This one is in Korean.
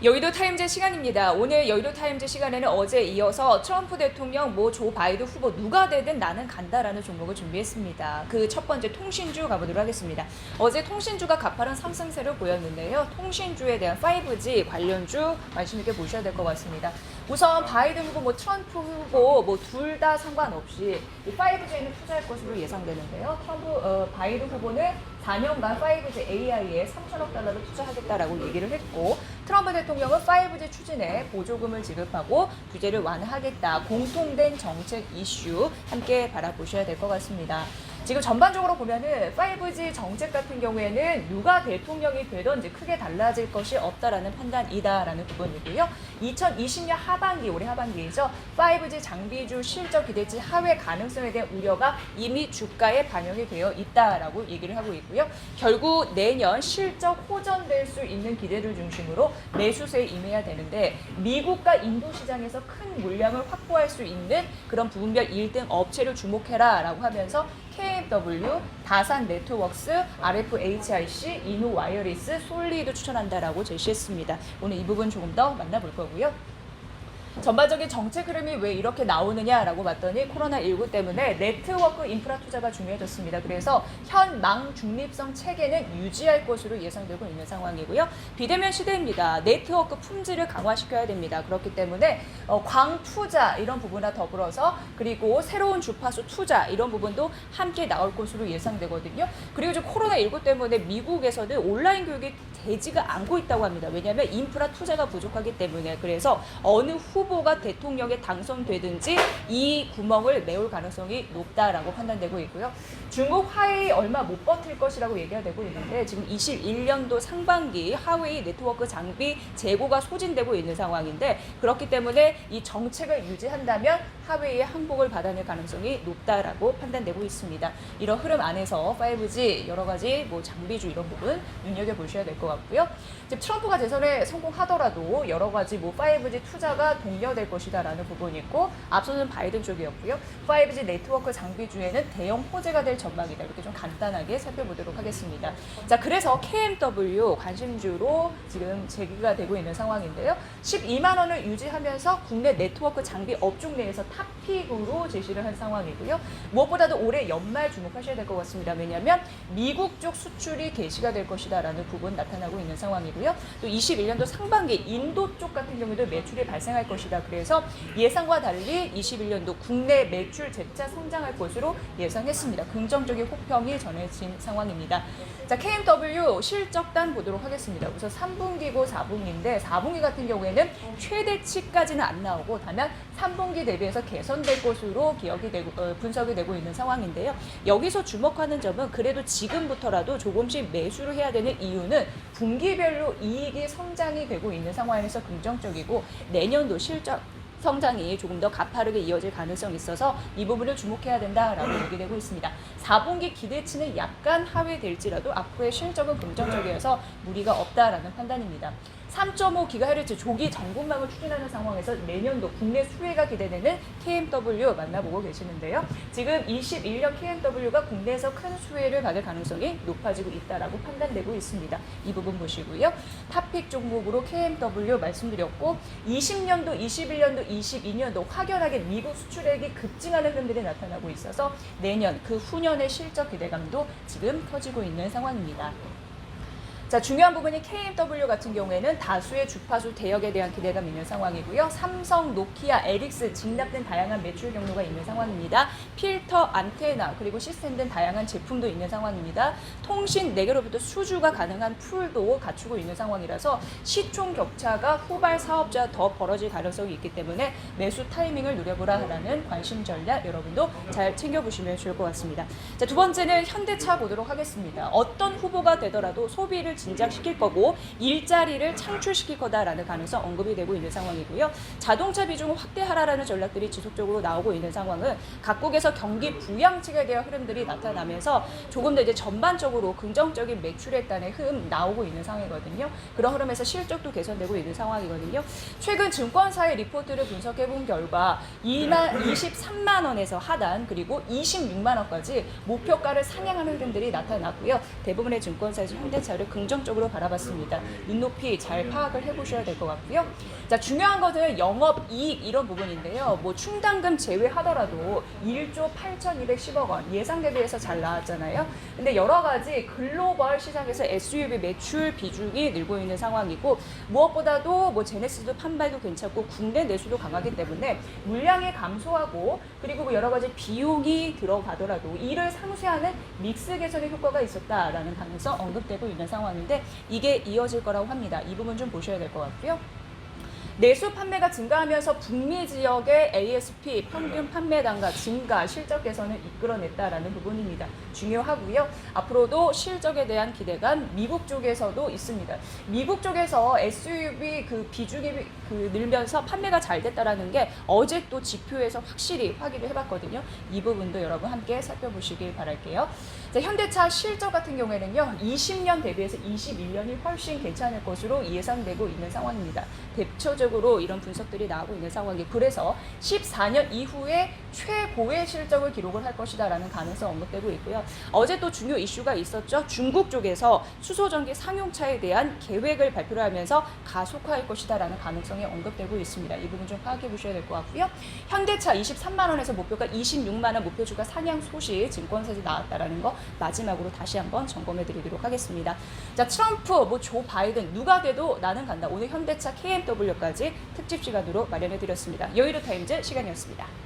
여의도 타임즈 시간입니다. 오늘 여의도 타임즈 시간에는 어제 이어서 트럼프 대통령, 조 바이든 후보 누가 되든 나는 간다라는 종목을 준비했습니다. 그 첫 번째 통신주 가보도록 하겠습니다. 어제 통신주가 가파른 상승세를 보였는데요. 통신주에 대한 5G 관련주 관심 있게 보셔야 될 것 같습니다. 우선 바이든 후보, 트럼프 후보 둘 다 상관없이 이 5G에는 투자할 것으로 예상되는데요. 바이든 후보는 4년간 5G AI에 3천억 달러를 투자하겠다라고 얘기를 했고, 트럼프 대통령은 5G 추진에 보조금을 지급하고 규제를 완화하겠다. 공통된 정책 이슈 함께 바라보셔야 될 것 같습니다. 지금 전반적으로 보면은 5G 정책 같은 경우에는 누가 대통령이 되든지 크게 달라질 것이 없다라는 판단이다라는 부분이고요. 2020년 하반기, 올해 하반기이죠. 5G 장비주 실적 기대치 하회 가능성에 대한 우려가 이미 주가에 반영이 되어 있다라고 얘기를 하고 있고요. 결국 내년 실적 호전될 수 있는 기대를 중심으로 매수세에 임해야 되는데, 미국과 인도 시장에서 큰 물량을 확보할 수 있는 그런 부분별 1등 업체를 주목해라라고 하면서 KMW, 다산 네트워크스, RFHIC, 이노와이어리스, 솔리드 추천한다라고 제시했습니다. 오늘 이 부분 조금 더 만나볼 거고요. 전반적인 정책 흐름이 왜 이렇게 나오느냐라고 봤더니 코로나19 때문에 네트워크 인프라 투자가 중요해졌습니다. 그래서 현망 중립성 체계는 유지할 것으로 예상되고 있는 상황이고요. 비대면 시대입니다. 네트워크 품질을 강화시켜야 됩니다. 그렇기 때문에 광 투자 이런 부분과 더불어서, 그리고 새로운 주파수 투자 이런 부분도 함께 나올 것으로 예상되거든요. 그리고 이제 코로나19 때문에 미국에서는 온라인 교육이 되지가 않고 있다고 합니다. 왜냐하면 인프라 투자가 부족하기 때문에. 그래서 어느 후보가 대통령에 당선되든지 이 구멍을 메울 가능성이 높다라고 판단되고 있고요. 중국 화웨이 얼마 못 버틸 것이라고 얘기가 되고 있는데, 지금 21년도 상반기 화웨이 네트워크 장비 재고가 소진되고 있는 상황인데, 그렇기 때문에 이 정책을 유지한다면 화웨이의 항복을 받아낼 가능성이 높다라고 판단되고 있습니다. 이런 흐름 안에서 5G 여러 가지 장비주 이런 부분 눈여겨보셔야 될 것 같고요. 지금 트럼프가 대선에 성공하더라도 여러 가지 5G 투자가 독려될 것이다라는 부분이 있고, 앞서는 바이든 쪽이었고요. 5G 네트워크 장비주에는 대형 호재가 될 전망이다. 이렇게 좀 간단하게 살펴보도록 하겠습니다. 자, 그래서 KMW 관심주로 지금 제기가 되고 있는 상황인데요. 12만 원을 유지하면서 국내 네트워크 장비 업종 내에서 탑픽으로 제시를 한 상황이고요. 무엇보다도 올해 연말 주목하셔야 될 것 같습니다. 왜냐하면 미국 쪽 수출이 개시가 될 것이다라는 부분 나타나고 있는 상황이고요. 또 21년도 상반기 인도 쪽 같은 경우도 매출이 발생할 것이다. 그래서 예상과 달리 21년도 국내 매출 재차 성장할 것으로 예상했습니다. 긍정적인 호평이 전해진 상황입니다. 자, KMW 실적단 보도록 하겠습니다. 우선 3분기고 4분기인데, 4분기 같은 경우에는 최대치까지는 안 나오고 다만 3분기 대비해서 개선될 것으로 분석이 되고 있는 상황인데요. 여기서 주목하는 점은 그래도 지금부터라도 조금씩 매수를 해야 되는 이유는 분기별로 이익이 성장이 되고 있는 상황에서 긍정적이고, 내년도 실적 성장이 조금 더 가파르게 이어질 가능성이 있어서 이 부분을 주목해야 된다라고 얘기되고 있습니다. 4분기 기대치는 약간 하회될지라도 앞으로의 실적은 긍정적이어서 무리가 없다라는 판단입니다. 3.5GHz 조기 전국망을 추진하는 상황에서 내년도 국내 수혜가 기대되는 KMW 만나보고 계시는데요. 지금 21년 KMW가 국내에서 큰 수혜를 받을 가능성이 높아지고 있다라고 판단되고 있습니다. 이 부분 보시고요. 탑픽 종목으로 KMW 말씀드렸고, 20년도, 21년도, 22년도 확연하게 미국 수출액이 급증하는 흐름들이 나타나고 있어서 내년 그 후년의 실적 기대감도 지금 커지고 있는 상황입니다. 자, 중요한 부분이 KMW 같은 경우에는 다수의 주파수 대역에 대한 기대감이 있는 상황이고요. 삼성, 노키아, 에릭스 진납된 다양한 매출 경로가 있는 상황입니다. 필터, 안테나, 그리고 시스템 등 다양한 제품도 있는 상황입니다. 통신 4개로부터 수주가 가능한 풀도 갖추고 있는 상황이라서 시총 격차가 후발 사업자 더 벌어질 가능성이 있기 때문에 매수 타이밍을 노려보라라는 관심 전략 여러분도 잘 챙겨보시면 좋을 것 같습니다. 자, 두 번째는 현대차 보도록 하겠습니다. 어떤 후보가 되더라도 소비를 진작시킬 거고 일자리를 창출시킬 거다라는 가능성 언급이 되고 있는 상황이고요. 자동차 비중을 확대하라라는 전략들이 지속적으로 나오고 있는 상황은 각국에서 경기 부양책에 대한 흐름들이 나타나면서 조금 더 이제 전반적으로 긍정적인 매출액단의 흐름 나오고 있는 상황이거든요. 그런 흐름에서 실적도 개선되고 있는 상황이거든요. 최근 증권사의 리포트를 분석해 본 결과 23만 원에서 하단, 그리고 26만 원까지 목표가를 상향하는 흐름들이 나타났고요. 대부분의 증권사에서 현대차를 긍정적으로 바라봤습니다. 눈높이 잘 파악을 해보셔야 될 것 같고요. 자, 중요한 것은 영업이익 이런 부분인데요. 뭐 충당금 제외하더라도 1조 8,210억 원 예상 대비해서 잘 나왔잖아요. 근데 여러 가지 글로벌 시장에서 SUV 매출 비중이 늘고 있는 상황이고 무엇보다도 뭐 제네시스도 판매도 괜찮고 국내 내수도 강하기 때문에 물량이 감소하고 그리고 뭐 여러 가지 비용이 들어가더라도 이를 상쇄하는 믹스 개선의 효과가 있었다라는 가능성 언급되고 있는 상황인데 이게 이어질 거라고 합니다. 이 부분 좀 보셔야 될 것 같고요. 내수 판매가 증가하면서 북미 지역의 ASP 평균 판매 단가 증가, 실적 개선을 이끌어냈다라는 부분입니다. 중요하고요. 앞으로도 실적에 대한 기대감 미국 쪽에서도 있습니다. 미국 쪽에서 SUV 그 비중이 늘면서 판매가 잘 됐다라는 게 어제 또 지표에서 확실히 확인을 해봤거든요. 이 부분도 여러분 함께 살펴보시길 바랄게요. 자, 현대차 실적 같은 경우에는요. 20년 대비해서 21년이 훨씬 괜찮을 것으로 예상되고 있는 상황입니다. 대표적으로 이런 분석들이 나오고 있는 상황이고 그래서 14년 이후에 최고의 실적을 기록을 할 것이다라는 가능성 언급되고 있고요. 어제 또 중요 이슈가 있었죠. 중국 쪽에서 수소전기 상용차에 대한 계획을 발표를 하면서 가속화할 것이다라는 가능성이 언급되고 있습니다. 이 부분 좀 파악해 보셔야 될 것 같고요. 현대차 23만 원에서 목표가 26만 원 목표주가 상향 소식 증권사에서 나왔다라는 거 마지막으로 다시 한번 점검해 드리도록 하겠습니다. 자, 트럼프, 뭐 조 바이든 누가 돼도 나는 간다. 오늘 현대차 KMW까지 특집 시간으로 마련해 드렸습니다. 여의도 타임즈 시간이었습니다.